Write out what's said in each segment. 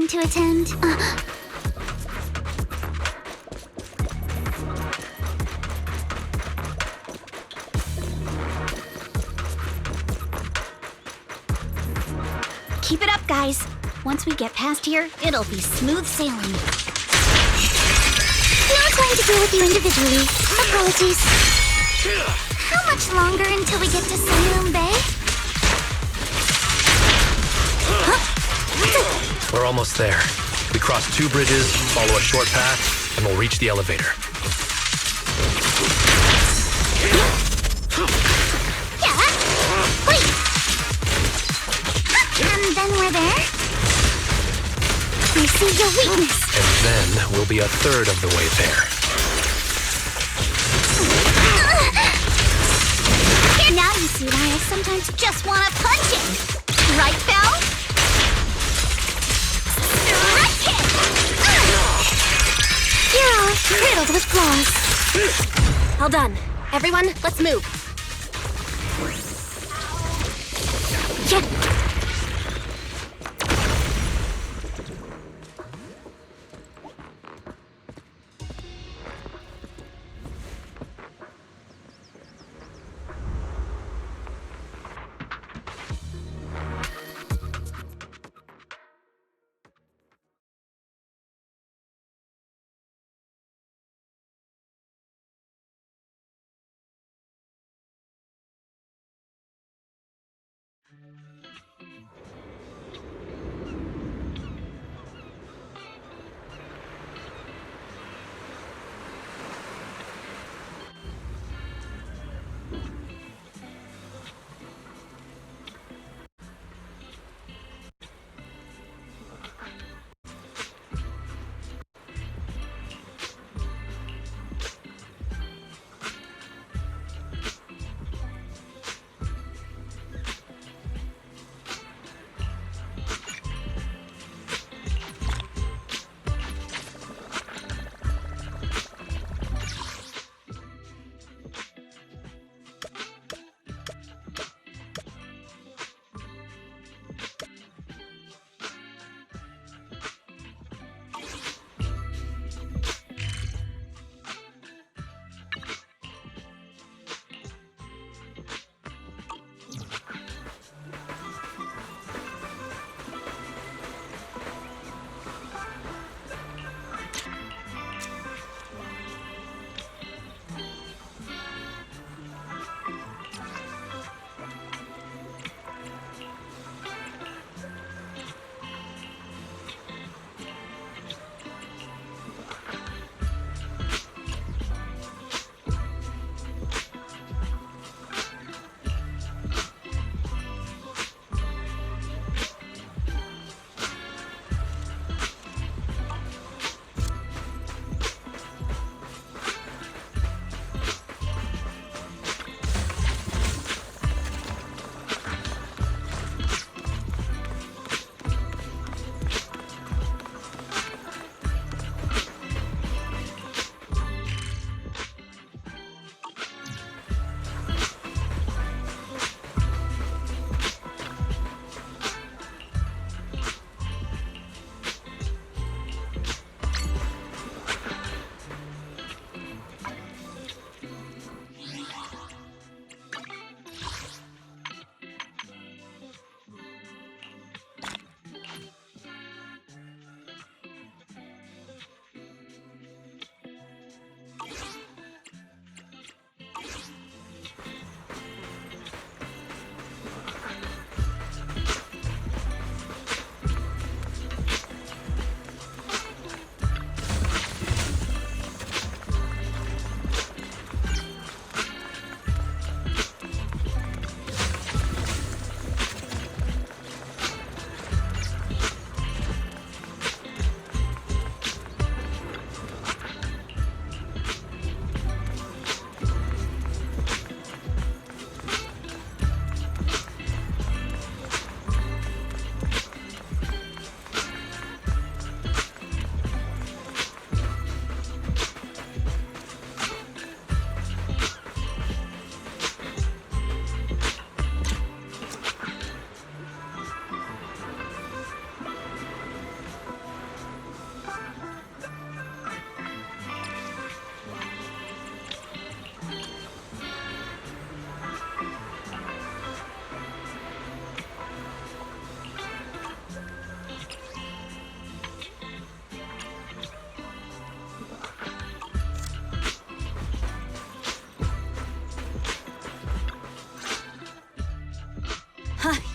meeting to attend. Keep it up, guys. Once we get past here, it'll be smooth sailing. No time to deal with you individually. Apologies. How much longer until we get to Sunroom Bay? We're almost there. We cross 2 bridges, follow a short path, and we'll reach the elevator. Yeah. Wait. And then we're there. I see your weakness. And then we'll be a third of the way there. Now you see why I sometimes just want to punch him. Right, Belle? Strike it! You're all riddled with flaws. All done. Everyone, let's move. Yeah.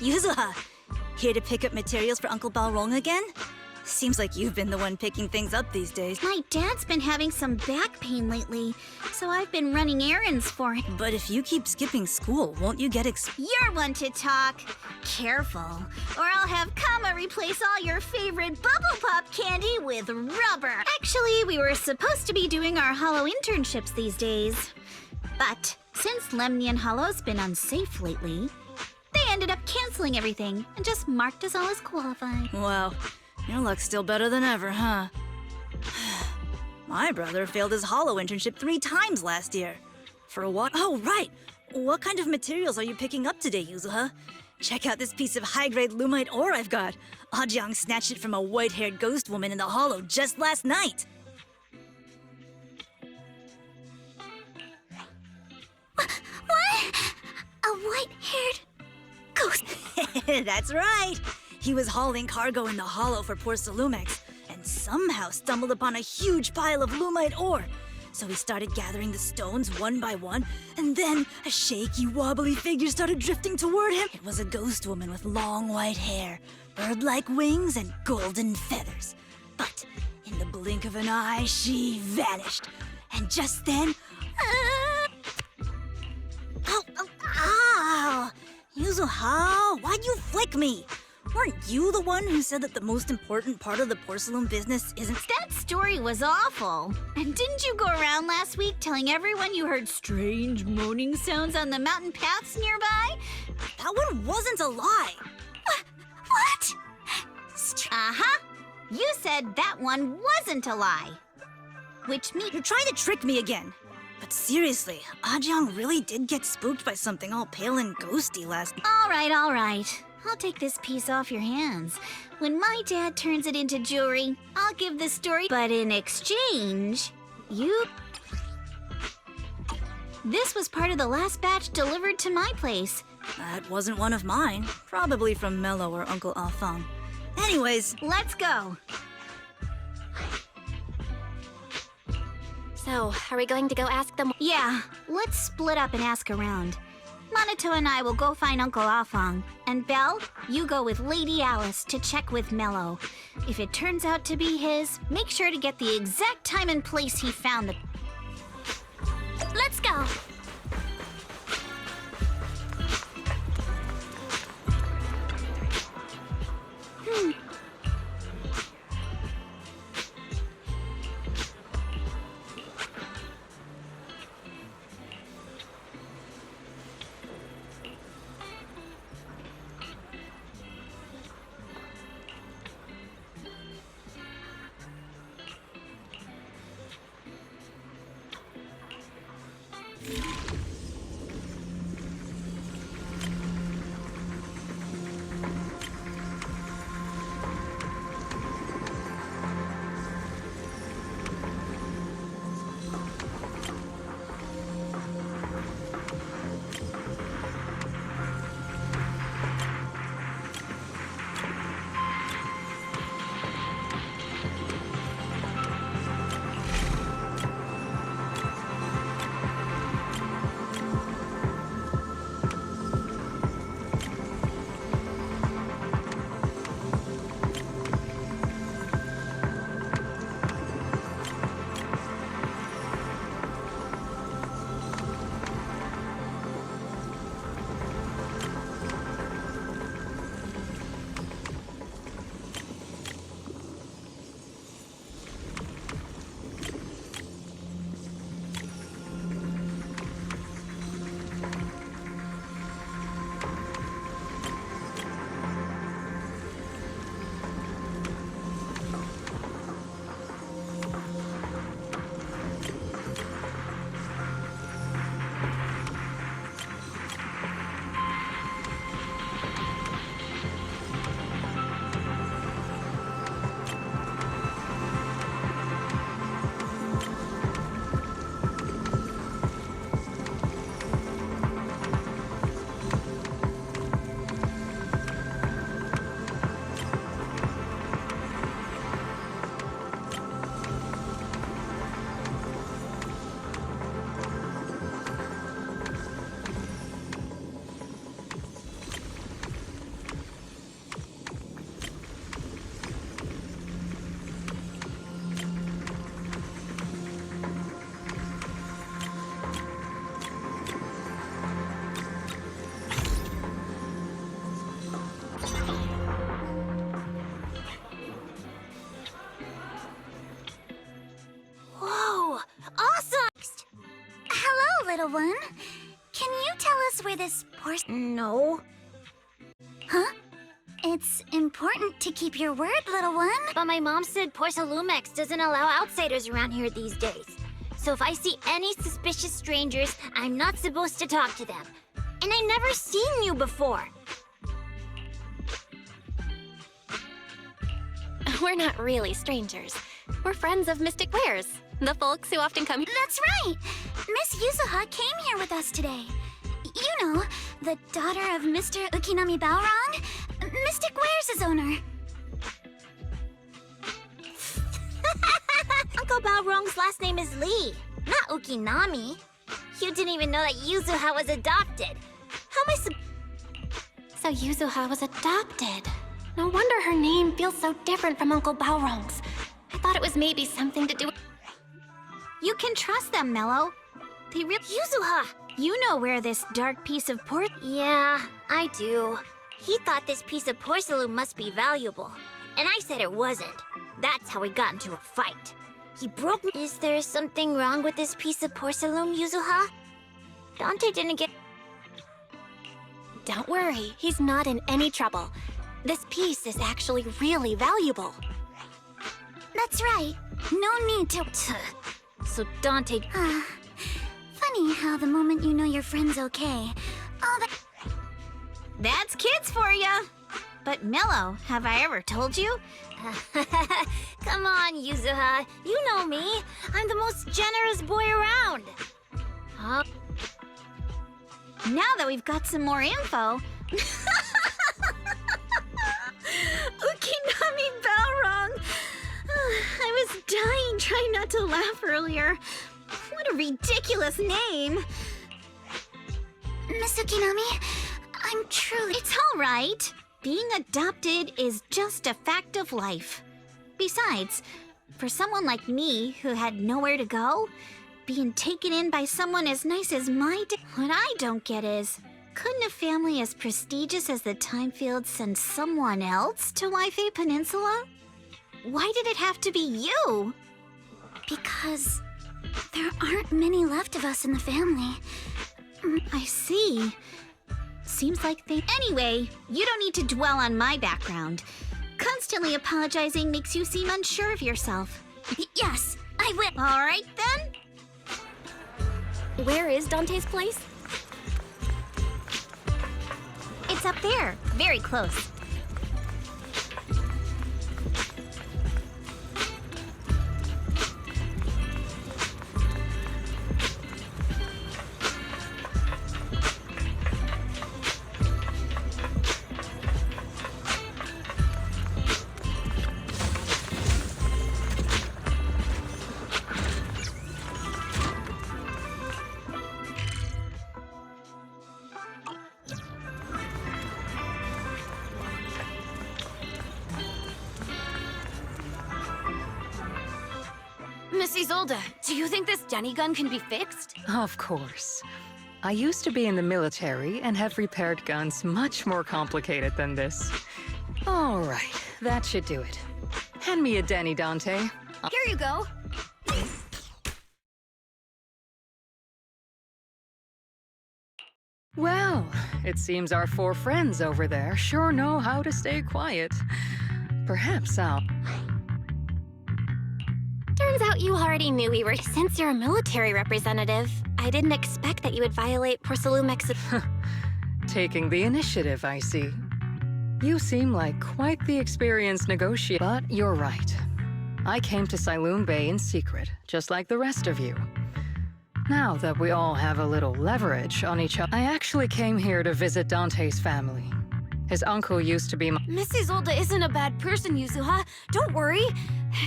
Yuzuha, here to pick up materials for Uncle Balrong again? Seems like you've been the one picking things up these days. My dad's been having some back pain lately, so I've been running errands for him. But if you keep skipping school, won't you get You're one to talk. Careful, or I'll have Kama replace all your favorite Bubble Pop candy with rubber. Actually, we were supposed to be doing our Hollow internships these days. But since Lemnian Hollow's been unsafe lately, they ended up canceling everything and just marked us all as qualified. Wow, your luck's still better than ever, huh? My brother failed his Hollow internship 3 times last year. For what? Oh, right! What kind of materials are you picking up today, Yuzuha? Check out this piece of high-grade lumite ore I've got. Ajang snatched it from a white-haired ghost woman in the Hollow just last night. What? A white-haired ghost? That's right! He was hauling cargo in the Hollow for poor Salumex, and somehow stumbled upon a huge pile of lumite ore. So he started gathering the stones one by one, and then a shaky, wobbly figure started drifting toward him. It was a ghost woman with long white hair, bird-like wings, and golden feathers. But in the blink of an eye, she vanished. And just then... Ow! Yuzuha, why'd you flick me? Weren't you the one who said that the most important part of the porcelain business isn't... That story was awful. And didn't you go around last week telling everyone you heard strange moaning sounds on the mountain paths nearby? That one wasn't a lie. What? Uh-huh. You said that one wasn't a lie. Which means... You're trying to trick me again. But seriously, Ajang really did get spooked by something all pale and ghosty last... All right. I'll take this piece off your hands. When my dad turns it into jewelry, I'll give the story. But in exchange, This was part of the last batch delivered to my place. That wasn't one of mine. Probably from Mello or Uncle Alphon. Anyways, let's go. So, are we going to go ask them? Yeah, let's split up and ask around. Monato and I will go find Uncle Afong. And Belle, you go with Lady Alice to check with Mello. If it turns out to be his, make sure to get the exact time and place he found the... Let's go! little one. Can you tell us where this No. Huh? It's important to keep your word, little one. But my mom said Porcelumex doesn't allow outsiders around here these days. So if I see any suspicious strangers, I'm not supposed to talk to them. And I never seen you before. We're not really strangers. We're friends of Mystic Wares, the folks who often come here. That's right! Miss Yuzuha came here with us today. You know, the daughter of Mr. Ukinami Balrog, Mystic Wares' owner. Uncle Balrog's last name is Lee, not Ukinami. You didn't even know that Yuzuha was adopted. How am I So Yuzuha was adopted. No wonder her name feels so different from Uncle Balrog's. I thought it was maybe something to do with... You can trust them, Mello. They really... Yuzuha! You know where this dark piece of Yeah, I do. He thought this piece of porcelain must be valuable. And I said it wasn't. That's how we got into a fight. He broke me. Is there something wrong with this piece of porcelain, Yuzuha? Dante didn't get... Don't worry, he's not in any trouble. This piece is actually really valuable. That's right. No need to... So Dante... Funny how the moment you know your friend's okay, all that... That's kids for ya! But Mello, have I ever told you? Come on, Yuzuha. You know me. I'm the most generous boy around. Huh? Now that we've got some more info... Ukinami Balrog! I was dying trying not to laugh earlier. What a ridiculous name! Miss Ukinami, I'm truly... It's all right. Being adopted is just a fact of life. Besides, for someone like me who had nowhere to go, being taken in by someone as nice as what I don't get is, couldn't a family as prestigious as the Timefields send someone else to Waifei Peninsula? Why did it have to be you? Because there aren't many left of us in the family. I see. Seems like they... Anyway, you don't need to dwell on my background. Constantly apologizing makes you seem unsure of yourself. Yes, I will. All right, then. Where is Dante's place? It's up there, very close. Miss Isolde, do you think this Jenny gun can be fixed? Of course. I used to be in the military and have repaired guns much more complicated than this. All right, that should do it. Hand me a Denny, Dante. Here you go. Well, it seems our four friends over there sure know how to stay quiet. Perhaps I'll... Turns out you already knew we were. Since you're a military representative, I didn't expect that you would violate Porcelumex's... Taking the initiative, I see. You seem like quite the experienced negotiator. But you're right. I came to Sailoon Bay in secret, just like the rest of you. Now that we all have a little leverage on each other, I actually came here to visit Dante's family. His uncle used to be my... Miss Isolde isn't a bad person, Yuzuha. Don't worry.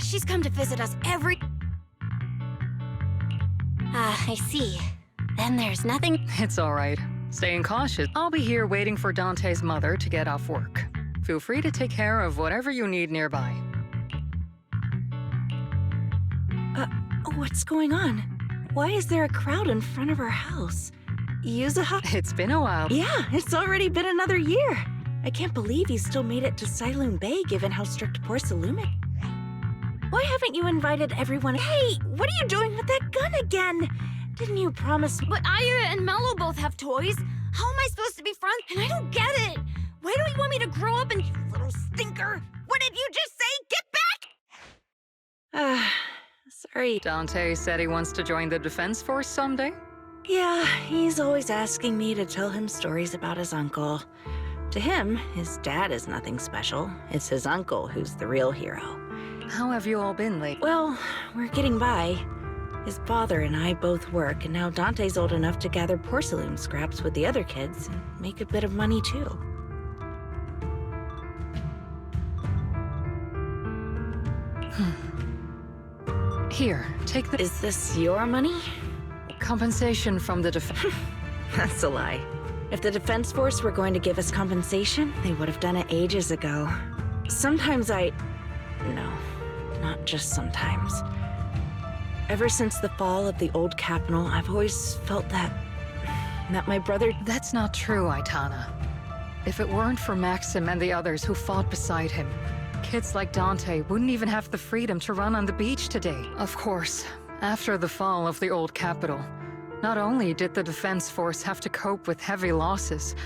She's come to visit us every... I see. Then there's nothing... It's all right. Staying cautious. I'll be here waiting for Dante's mother to get off work. Feel free to take care of whatever you need nearby. What's going on? Why is there a crowd in front of our house? Yuzuha? It's been a while. Yeah, it's already been another year. I can't believe you still made it to Sailoon Bay given how strict Porcelumic. Why haven't you invited everyone? Hey, what are you doing with that gun again? Didn't you promise? But Aya and Mello both have toys. How am I supposed to be friends? And I don't get it. Why do you want me to grow up and... You little stinker! What did you just say? Get back! Sorry. Dante said he wants to join the Defense Force someday. Yeah, he's always asking me to tell him stories about his uncle. To him, his dad is nothing special. It's his uncle who's the real hero. How have you all been lately? Well, we're getting by. His father and I both work, and now Dante's old enough to gather porcelain scraps with the other kids and make a bit of money too. Here, take the Is this your money? compensation from the defense. That's a lie. If the Defense Force were going to give us compensation, they would have done it ages ago. Sometimes No, not just sometimes. Ever since the fall of the old capital, I've always felt that my brother... That's not true, Aitana. If it weren't for Maxim and the others who fought beside him, kids like Dante wouldn't even have the freedom to run on the beach today. Of course, after the fall of the old capital, not only did the Defense Force have to cope with heavy losses,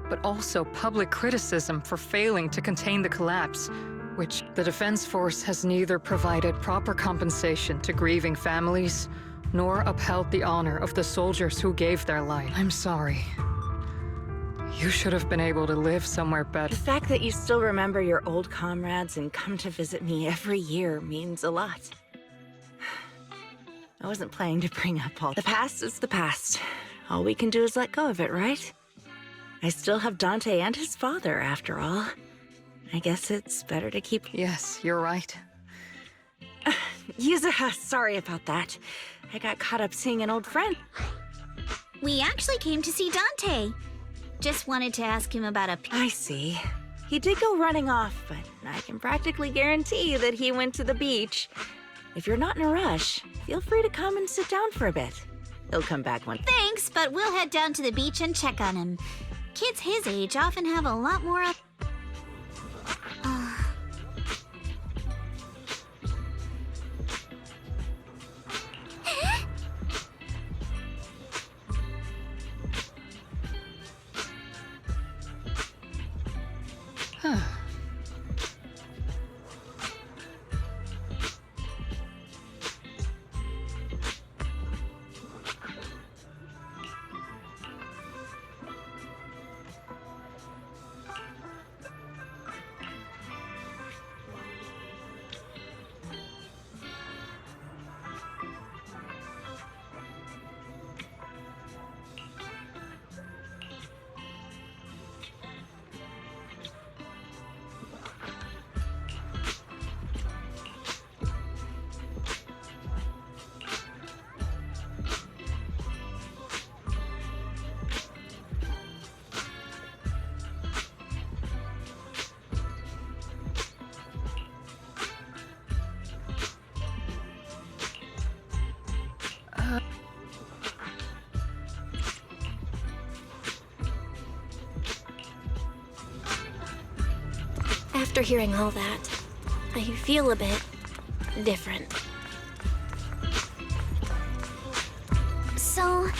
but also public criticism for failing to contain the collapse, which the Defense Force has neither provided proper compensation to grieving families, nor upheld the honor of the soldiers who gave their life. I'm sorry. You should have been able to live somewhere better. The fact that you still remember your old comrades and come to visit me every year means a lot. I wasn't planning to bring up all... The past is the past. All we can do is let go of it, right? I still have Dante and his father, after all. I guess it's better to keep... Yes, you're right. Yuzuha, sorry about that. I got caught up seeing an old friend. We actually came to see Dante. Just wanted to ask him about a... I see. He did go running off, but I can practically guarantee that he went to the beach. If you're not in a rush, feel free to come and sit down for a bit. He'll come back one... Thanks, but we'll head down to the beach and check on him. Kids his age often have a lot more up... After hearing all that, I feel a bit different. So...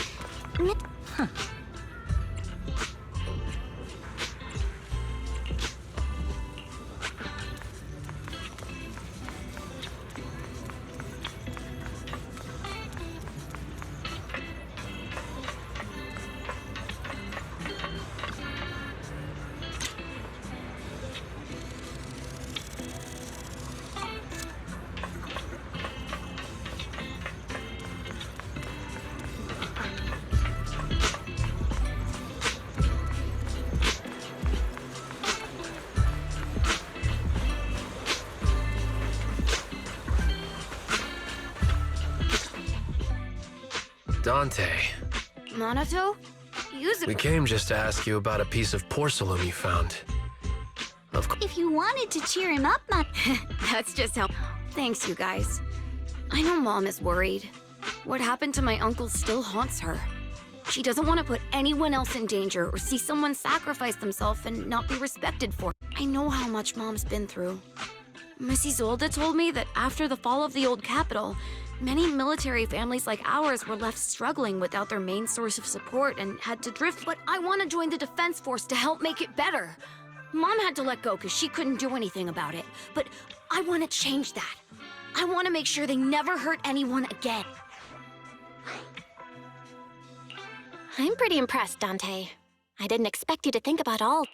Dante, Monato? we came just to ask you about a piece of porcelain you found. Of course. If you wanted to cheer him up, That's just how... Thanks, you guys. I know Mom is worried. What happened to my uncle still haunts her. She doesn't want to put anyone else in danger or see someone sacrifice themselves and not be respected for it. I know how much Mom's been through. Miss Isolde told me that after the fall of the old capital, Many military families like ours were left struggling without their main source of support and had to drift. But I want to join the Defense Force to help make it better. Mom had to let go because she couldn't do anything about it. But I want to change that. I want to make sure they never hurt anyone again. I'm pretty impressed, Dante. I didn't expect you to think about all.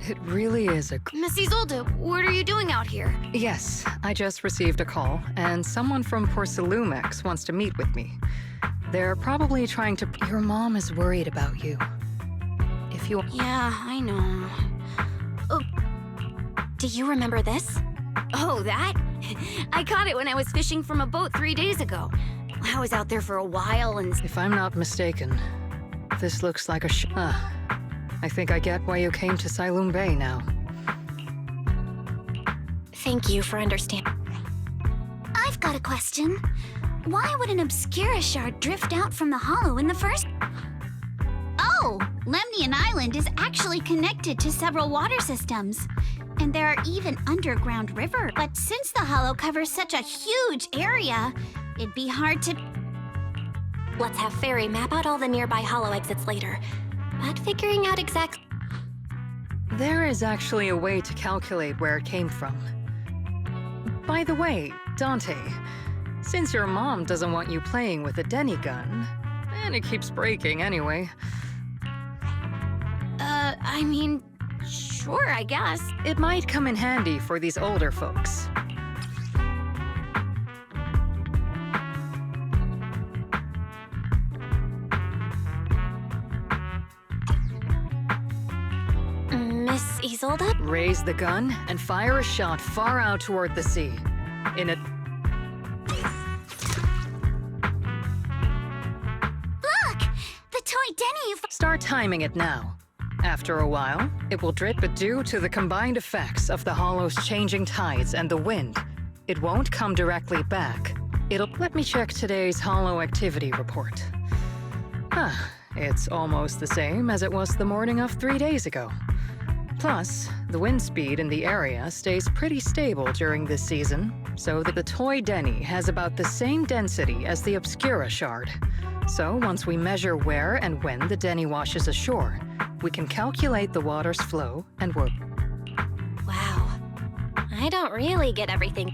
It really is a... Miss Isolde, what are you doing out here? Yes, I just received a call, and someone from Porcelumex wants to meet with me. They're probably trying to... Your mom is worried about you. If you... Yeah, I know. Do you remember this? Oh, that? I caught it when I was fishing from a boat 3 days ago. I was out there for a while and... If I'm not mistaken, this looks like a I think I get why you came to Siloon Bay now. Thank you for understanding. I've got a question. Why would an Obscura shard drift out from the hollow in the first... Oh, Lemnian Island is actually connected to several water systems. And there are even underground rivers. But since the hollow covers such a huge area, it'd be hard to... Let's have Fairy map out all the nearby hollow exits later. But figuring out exactly... There is actually a way to calculate where it came from. By the way, Dante, since your mom doesn't want you playing with a Denny gun, and it keeps breaking anyway... I mean, sure, I guess. It might come in handy for these older folks. Miss Isolde? Raise the gun and fire a shot far out toward the sea. In a... Look! The toy Denny you... Start timing it now. After a while, it will drip, but due to the combined effects of the hollow's changing tides and the wind, it won't come directly back. It'll... Let me check today's hollow activity report. It's almost the same as it was the morning of 3 days ago. Plus, the wind speed in the area stays pretty stable during this season, so that the toy Denny has about the same density as the Obscura shard. So once we measure where and when the Denny washes ashore, we can calculate the water's flow and work. Wow. I don't really get everything.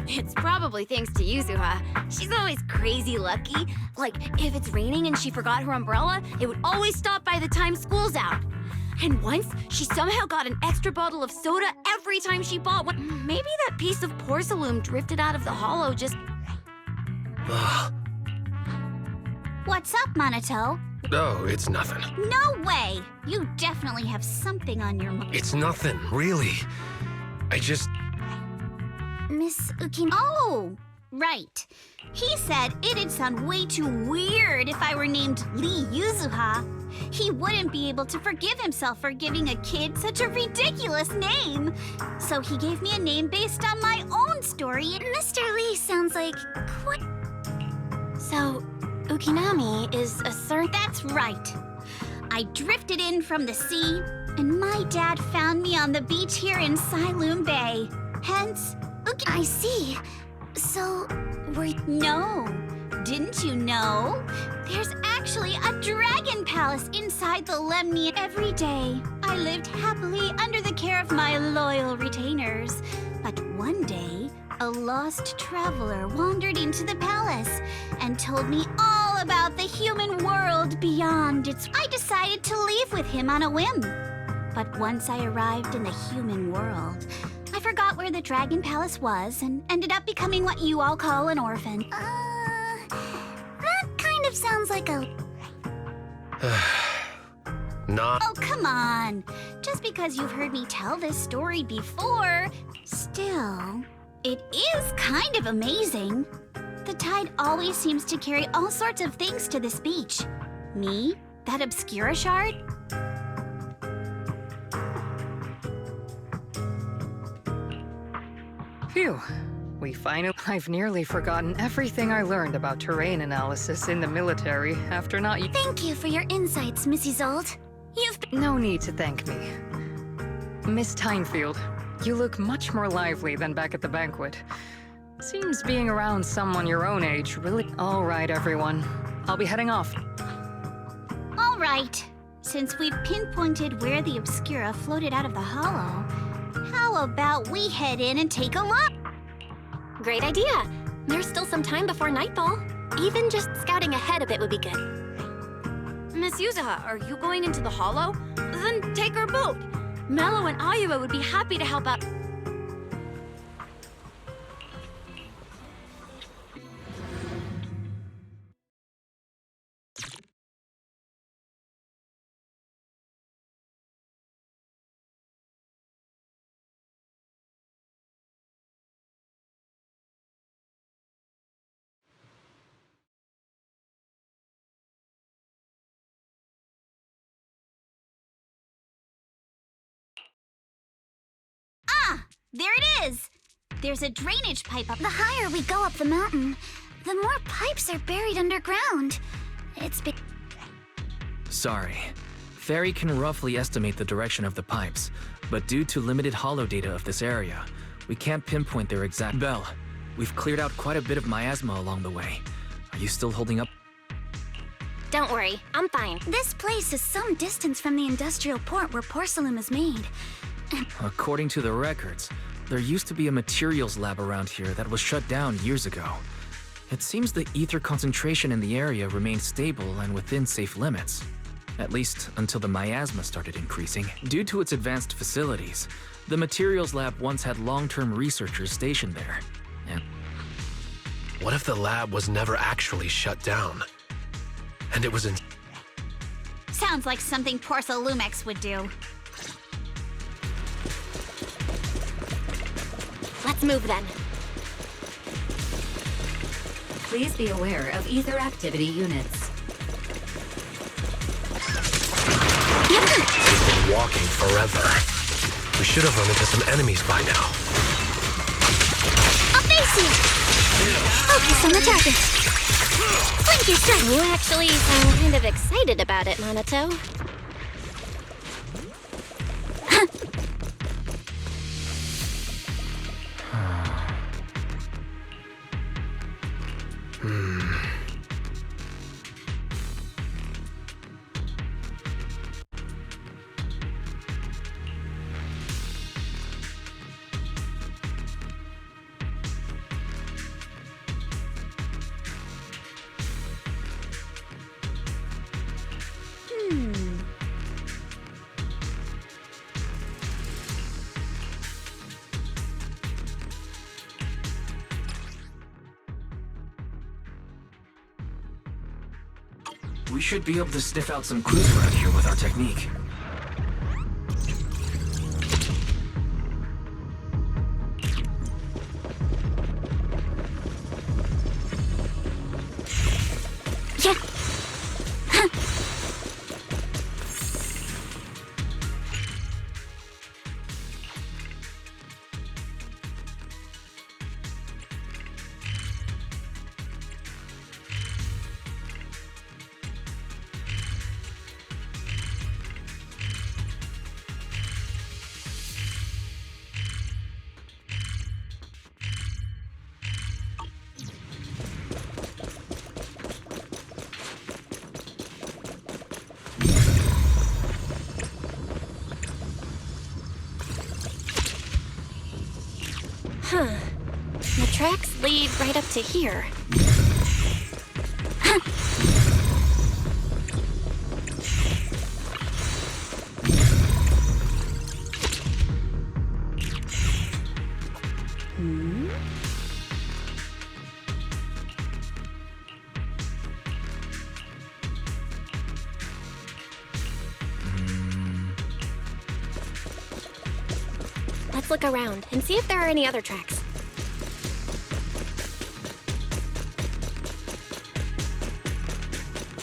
It's probably thanks to Yuzuha. She's always crazy lucky. Like, if it's raining and she forgot her umbrella, it would always stop by the time school's out. And once, she somehow got an extra bottle of soda every time she bought one. Maybe that piece of porcelain drifted out of the hollow just... What's up, Monato? Oh, it's nothing. No way! You definitely have something on your mind. It's nothing, really. I just... Miss Uki... Oh, right. He said it'd sound way too weird if I were named Lee Yuzuha. He wouldn't be able to forgive himself for giving a kid such a ridiculous name. So he gave me a name based on my own story. Mr. Lee sounds like quite... So, Ukinami is a certain... That's right. I drifted in from the sea, and my dad found me on the beach here in Siloon Bay. Hence, I see. So, No. Didn't you know? There's actually a dragon palace inside the Lemnian. Every day, I lived happily under the care of my loyal retainers. But one day, a lost traveler wandered into the palace and told me all about the human world beyond its... I decided to leave with him on a whim. But once I arrived in the human world, I forgot where the Dragon Palace was and ended up becoming what you all call an orphan. That kind of sounds like a... Not... Oh, come on. Just because you've heard me tell this story before, still, it is kind of amazing. The tide always seems to carry all sorts of things to this beach. Me, that Obscura shard. Phew. We finally... I've nearly forgotten everything I learned about terrain analysis in the military after not... Thank you for your insights, Miss Isolde. You've... No need to thank me. Miss Tynefield, you look much more lively than back at the banquet. Seems being around someone your own age really... All right, everyone. I'll be heading off. All right. Since we've pinpointed where the Obscura floated out of the hollow, how about we head in and take a look? Great idea. There's still some time before nightfall. Even just scouting ahead a bit would be good. Miss Yuzuha, are you going into the hollow? Then take our boat. Mello and Ayuba would be happy to help out. There it is! There's a drainage pipe up. The higher we go up the mountain, the more pipes are buried underground. It's been... Sorry. Fairy can roughly estimate the direction of the pipes, but due to limited holo data of this area, we can't pinpoint their exact... Belle, we've cleared out quite a bit of miasma along the way. Are you still holding up? Don't worry, I'm fine. This place is some distance from the industrial port where porcelain is made. According to the records, there used to be a materials lab around here that was shut down years ago. It seems the ether concentration in the area remained stable and within safe limits. At least until the miasma started increasing. Due to its advanced facilities, the materials lab once had long-term researchers stationed there. And What if the lab was never actually shut down? And it was in... Sounds like something Porcelumex would do. Let's move then. Please be aware of ether activity units. We've been walking forever. We should have run into some enemies by now. I'll face you! Focus on the target. Blink your strike. You actually sound kind of excited about it, Monato. we should be able to sniff out some clues around here with our technique. The tracks lead right up to here. Let's look around and see if there are any other tracks.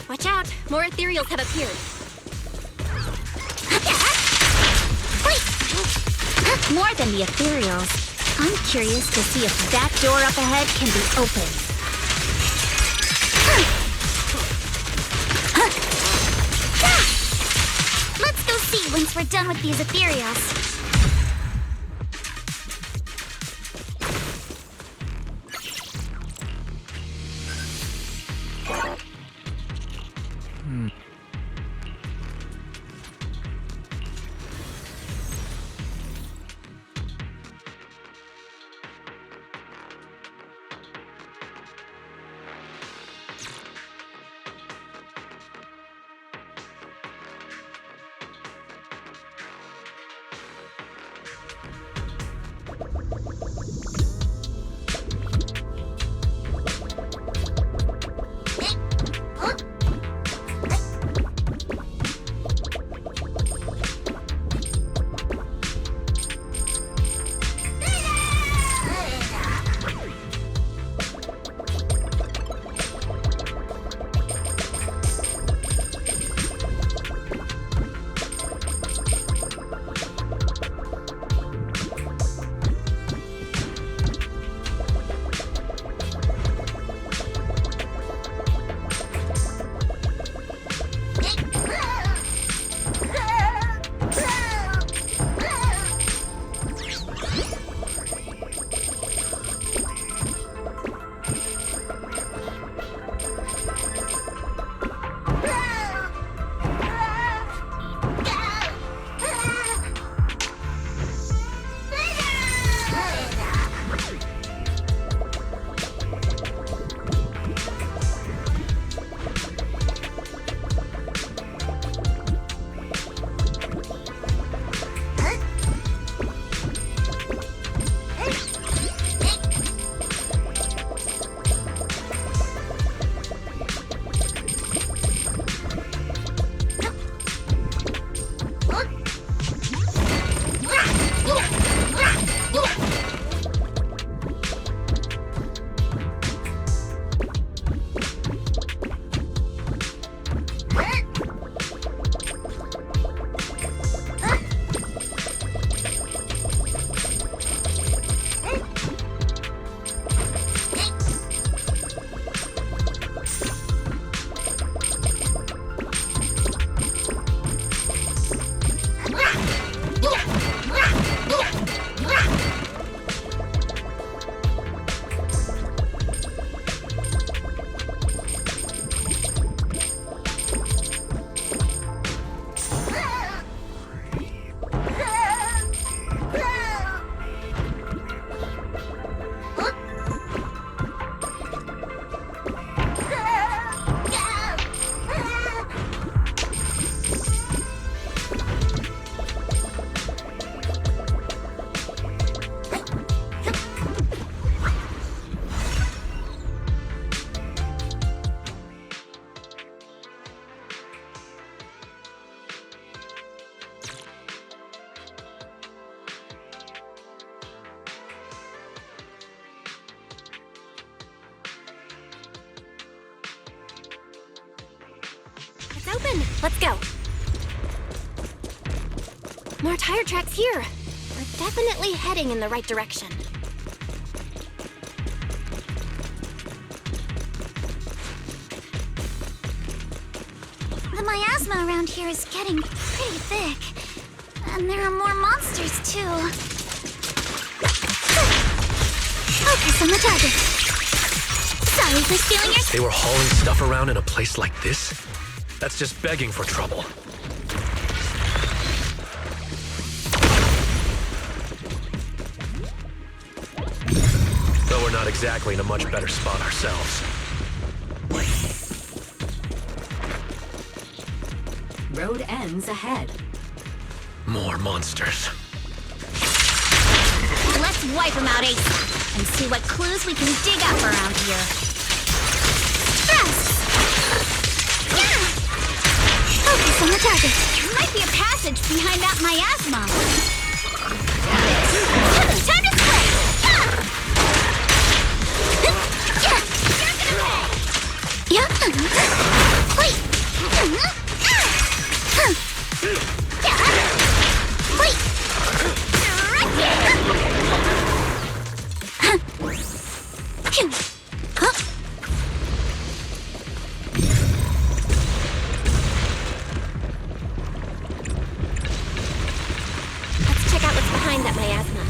Watch out! More ethereals have appeared. Wait! More than the ethereals. I'm curious to see if that door up ahead can be opened. Let's go see once we're done with these ethereals. in! Let's go. More tire tracks here. We're definitely heading in the right direction. The miasma around here is getting pretty thick. And there are more monsters, too. Focus on the target. Sorry for stealing your... They were hauling stuff around in a place like this? That's just begging for trouble. Though we're not exactly in a much better spot ourselves. Road ends ahead. More monsters. Let's wipe them out, Ace, and see what clues we can dig up around here. Thrust! Yeah! Focus on the target. There might be a passage behind that miasma. Time to spray! You're gonna pay! Yeah! Wait! Wait! Let's check out what's behind that miasma.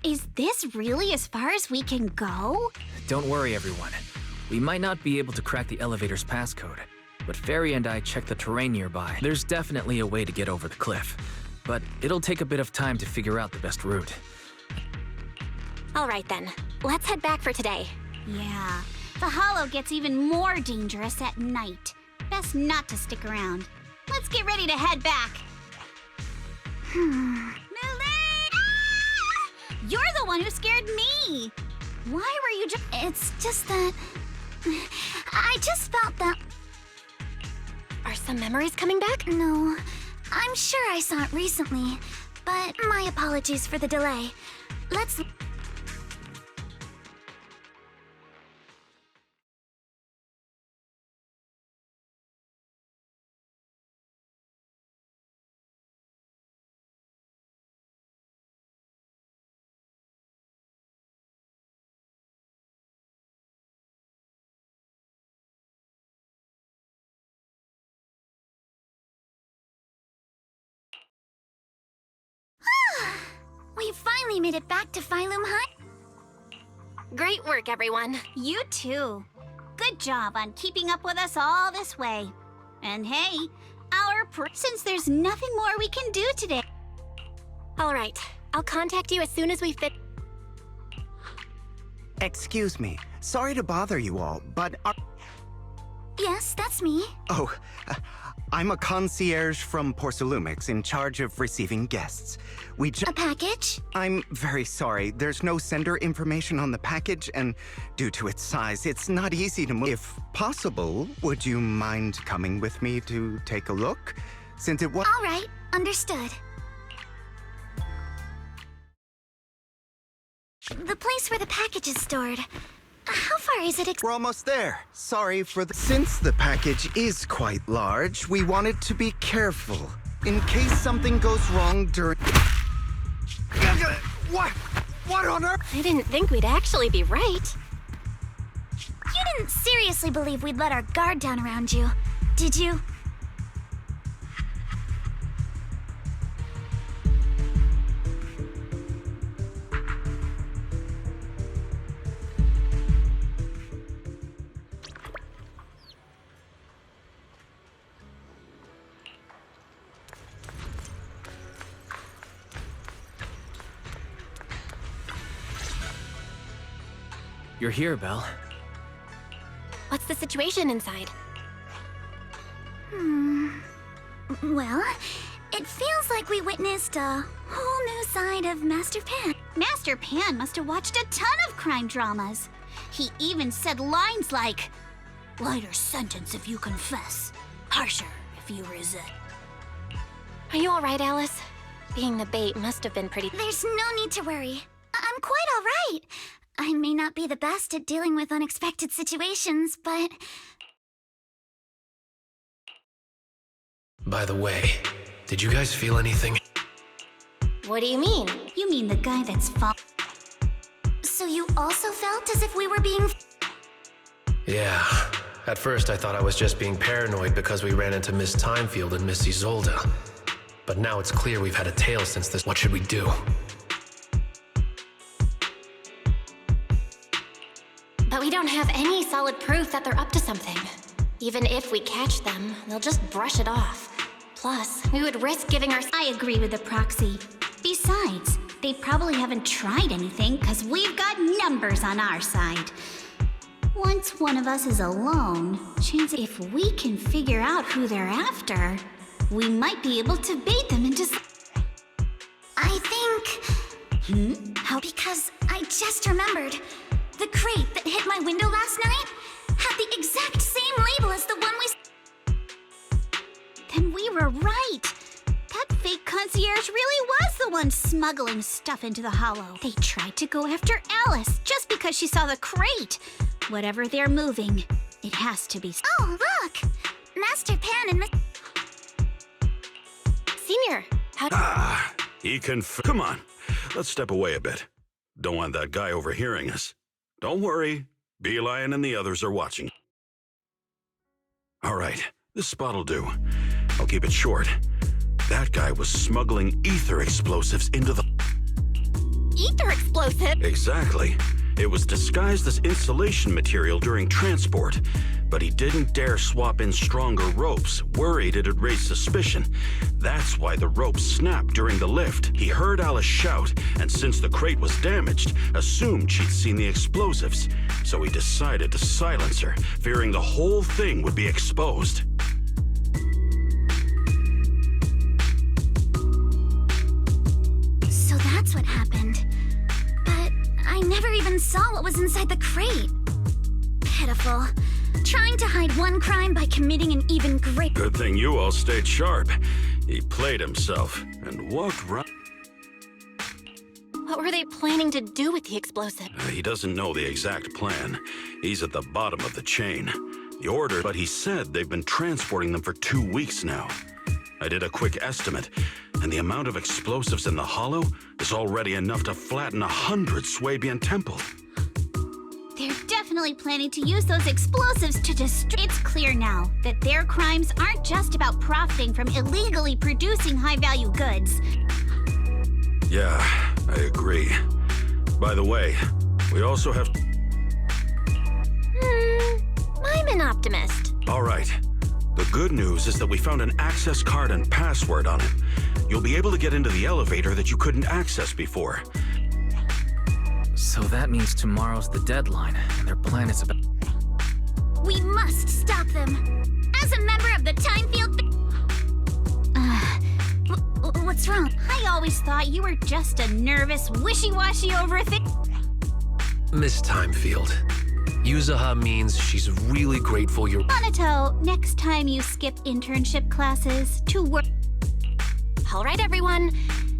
Is this really as far as we can go? Don't worry, everyone. We might not be able to crack the elevator's passcode, but Fairy and I checked the terrain nearby. There's definitely a way to get over the cliff, but it'll take a bit of time to figure out the best route. All right then, let's head back for today. Yeah, the hollow gets even more dangerous at night. Best not to stick around. Let's get ready to head back. Lily! You're the one who scared me! Why were you just... It's just that... I just felt that... Are some memories coming back? No, I'm sure I saw it recently, but my apologies for the delay. Let's... We finally made it back to Phylum Hut. Great work, everyone. You too. Good job on keeping up with us all this way. And hey, since there's nothing more we can do today. All right, I'll contact you as soon as we fit. Excuse me. Sorry to bother you all, but Yes, that's me. Oh, I'm a concierge from Porcelumix in charge of receiving guests. A package? I'm very sorry. There's no sender information on the package, and due to its size, it's not easy to move. If possible, would you mind coming with me to take a look? Since it was... All right, understood. The place where the package is stored. How far is it? We're almost there. Sorry for the... Since the package is quite large, we wanted to be careful. In case something goes wrong during... What? What on earth? I didn't think we'd actually be right. You didn't seriously believe we'd let our guard down around you, did you? You're here, Belle. What's the situation inside? Well, it feels like we witnessed a whole new side of Master Pan. Master Pan must have watched a ton of crime dramas. He even said lines like, "Lighter sentence if you confess, harsher if you resist." Are you all right, Alice? Being the bait must have been pretty... There's no need to worry. I'm quite all right. I may not be the best at dealing with unexpected situations, but... By the way, did you guys feel anything? What do you mean? You mean the guy that's So you also felt as if we were being... Yeah. At first I thought I was just being paranoid because we ran into Miss Timefield and Miss Isolde. But now it's clear we've had a tail since this. What should we do? But we don't have any solid proof that they're up to something. Even if we catch them, they'll just brush it off. Plus, we would risk giving our... I agree with the proxy. Besides, they probably haven't tried anything because we've got numbers on our side. Once one of us is alone, chances if we can figure out who they're after, we might be able to bait them into... I think... How? Because I just remembered. The crate that hit my window last night had the exact same label as the one we... Then we were right. That fake concierge really was the one smuggling stuff into the hollow. They tried to go after Alice just because she saw the crate. Whatever they're moving, it has to be... Oh, look! Master Pan and Miss... Senior, how... He can... Come on, let's step away a bit. Don't want that guy overhearing us. Don't worry, Beelion and the others are watching. All right, this spot'll do. I'll keep it short. That guy was smuggling ether explosives into the... Ether explosive? Exactly. It was disguised as insulation material during transport, but he didn't dare swap in stronger ropes, worried it'd raise suspicion. That's why the ropes snapped during the lift. He heard Alice shout, and since the crate was damaged, assumed she'd seen the explosives. So he decided to silence her, fearing the whole thing would be exposed. So that's what happened. But I never even saw what was inside the crate. Pitiful. Trying to hide one crime by committing an even greater... Good thing you all stayed sharp. He played himself and walked right... What were they planning to do with the explosive? He doesn't know the exact plan. He's at the bottom of the chain. The order, but he said they've been transporting them for 2 weeks now. I did a quick estimate, and the amount of explosives in the hollow is already enough to flatten 100 Swabian Temple. They're definitely planning to use those explosives to destroy... It's clear now that their crimes aren't just about profiting from illegally producing high-value goods. Yeah, I agree. By the way, we also have... I'm an optimist. All right. The good news is that we found an access card and password on it. You'll be able to get into the elevator that you couldn't access before. So that means tomorrow's the deadline, and their plan is about... We must stop them. As a member of the Timefield... What's wrong? I always thought you were just a nervous, wishy-washy overthink... Miss Timefield, Yuzuha means she's really grateful you're... Monato, next time you skip internship classes to work... All right, everyone.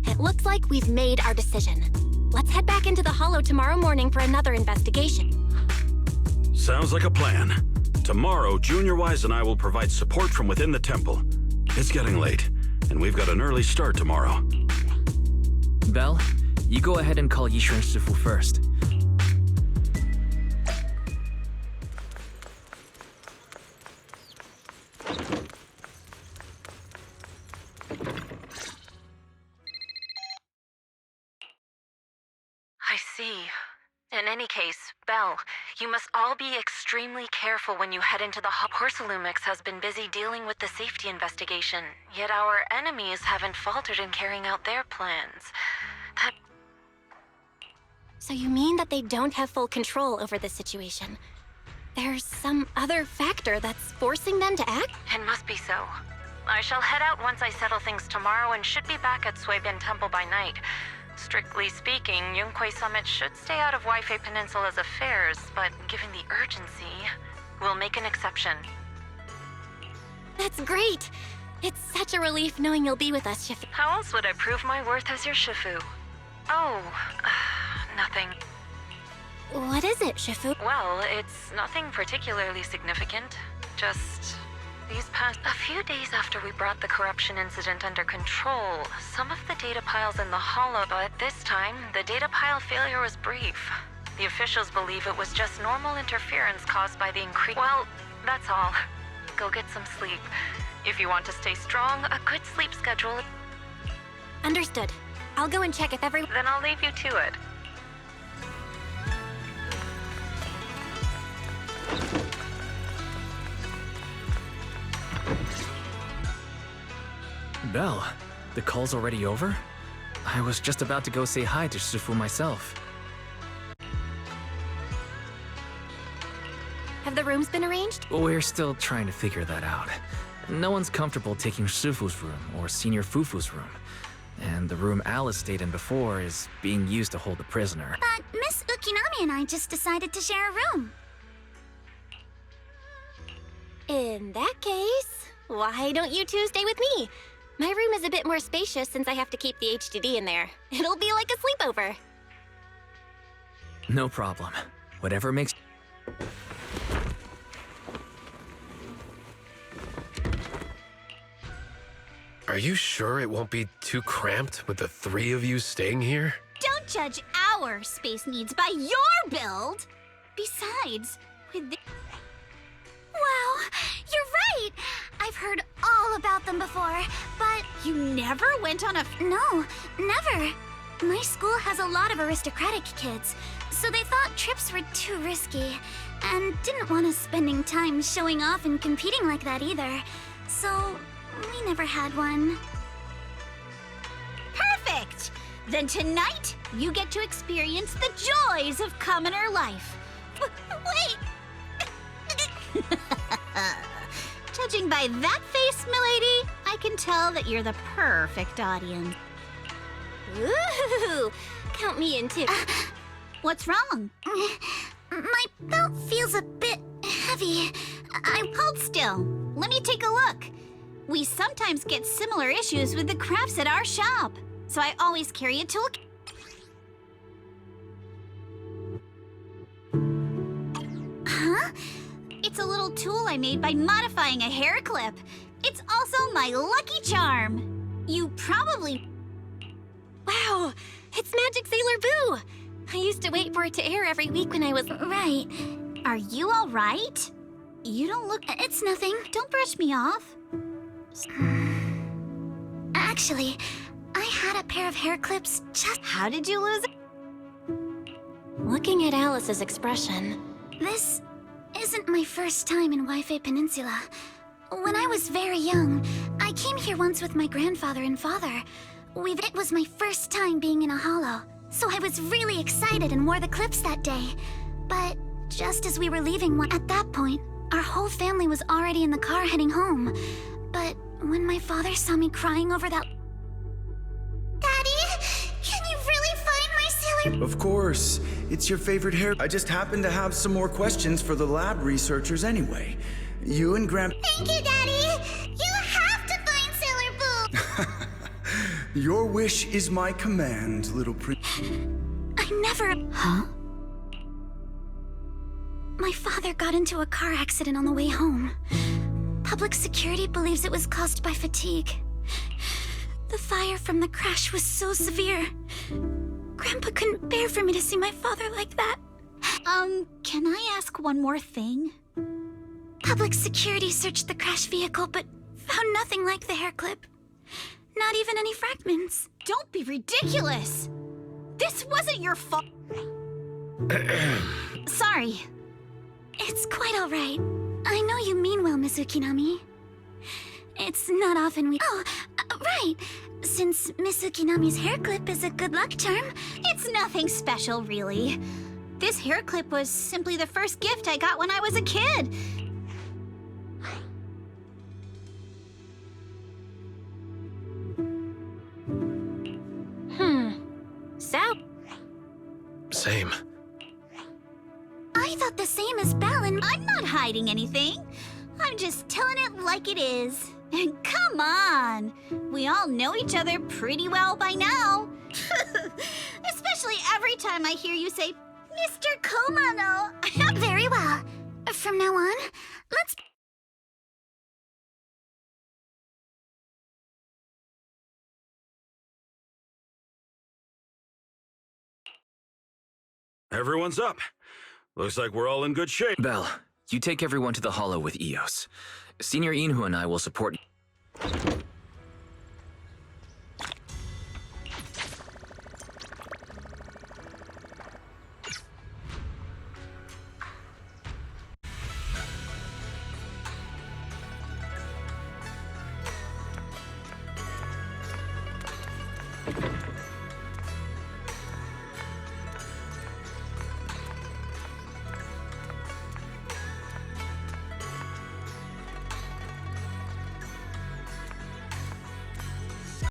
It looks like we've made our decision. Let's head back into the hollow tomorrow morning for another investigation. Sounds like a plan. Tomorrow, Junior Wise and I will provide support from within the temple. It's getting late, and we've got an early start tomorrow. Belle, you go ahead and call Yishuan Shifu first. I see. In any case, Belle, you must all be extremely careful when you head into the hub. Porcelumix has been busy dealing with the safety investigation, yet our enemies haven't faltered in carrying out their plans. So you mean that they don't have full control over the situation? There's some other factor that's forcing them to act? It must be so. I shall head out once I settle things tomorrow and should be back at Suibin Temple by night. Strictly speaking, Yunque Summit should stay out of Waifei Peninsula's affairs, but given the urgency, we'll make an exception. That's great! It's such a relief knowing you'll be with us, Shifu. How else would I prove my worth as your Shifu? Oh, nothing. What is it, Shifu? Well, it's nothing particularly significant. Just these past a few days after we brought the corruption incident under control, some of the data piles in the hollow, but this time, the data pile failure was brief. The officials believe it was just normal interference caused by the increase. Well, that's all. Go get some sleep. If you want to stay strong, a good sleep schedule. Understood. I'll go and check if every— Then I'll leave you to it. Belle, the call's already over? I was just about to go say hi to Shifu myself. Have the rooms been arranged? We're still trying to figure that out. No one's comfortable taking Shifu's room or Senior Fufu's room. And the room Alice stayed in before is being used to hold the prisoner. But Miss Ukinami and I just decided to share a room. In that case, why don't you two stay with me? My room is a bit more spacious since I have to keep the HDD in there. It'll be like a sleepover. No problem. Whatever makes... Are you sure it won't be too cramped with the three of you staying here? Don't judge our space needs by your build! Besides, with the— Wow, you're right! I've heard all about them before, but you never went on a— No, never. My school has a lot of aristocratic kids, so they thought trips were too risky, and didn't want us spending time showing off and competing like that either. So, we never had one. Perfect! Then tonight, you get to experience the joys of commoner life. Wait! Judging by that face, milady, I can tell that you're the perfect audience. Ooh, count me in too. What's wrong? My belt feels a bit heavy. Hold still. Let me take a look. We sometimes get similar issues with the crafts at our shop, so I always carry a toolkit. Huh? It's a little tool I made by modifying a hair clip. It's also my lucky charm. You probably... Wow, it's Magic Sailor Boo! I used to wait for it to air every week when I was— Right. Are you all right? You don't look— It's nothing. Don't brush me off. Actually, I had a pair of hair clips just— How did you lose it? Looking at Alice's expression. This isn't my first time in Waifei Peninsula. When I was very young, I came here once with my grandfather and father. It was my first time being in a hollow, so I was really excited and wore the clips that day. But just as we were leaving, at that point, our whole family was already in the car heading home. But when my father saw me crying over that— Daddy, can you really find my sailor— Of course. It's your favorite hair. I just happen to have some more questions for the lab researchers anyway. You and Thank you, Daddy! You have to find Sailor Boo! Your wish is my command, little I never— Huh? My father got into a car accident on the way home. Public security believes it was caused by fatigue. The fire from the crash was so severe. Grandpa couldn't bear for me to see my father like that. Can I ask one more thing? Public security searched the crash vehicle, but found nothing like the hair clip. Not even any fragments. Don't be ridiculous! This wasn't your fault. Sorry. It's quite all right. I know you mean well, Miss Ukinami. It's not often we— Oh, right. Since Miss Ukinami's hair clip is a good luck charm, it's nothing special, really. This hair clip was simply the first gift I got when I was a kid. So? Same. I thought the same as Balin. I'm not hiding anything. I'm just telling it like it is. And come on! We all know each other pretty well by now. Especially every time I hear you say, Mr. Komano. Very well. From now on, let's... Everyone's up. Looks like we're all in good shape. Belle, you take everyone to the Hollow with Eos. Senior Inhu and I will support...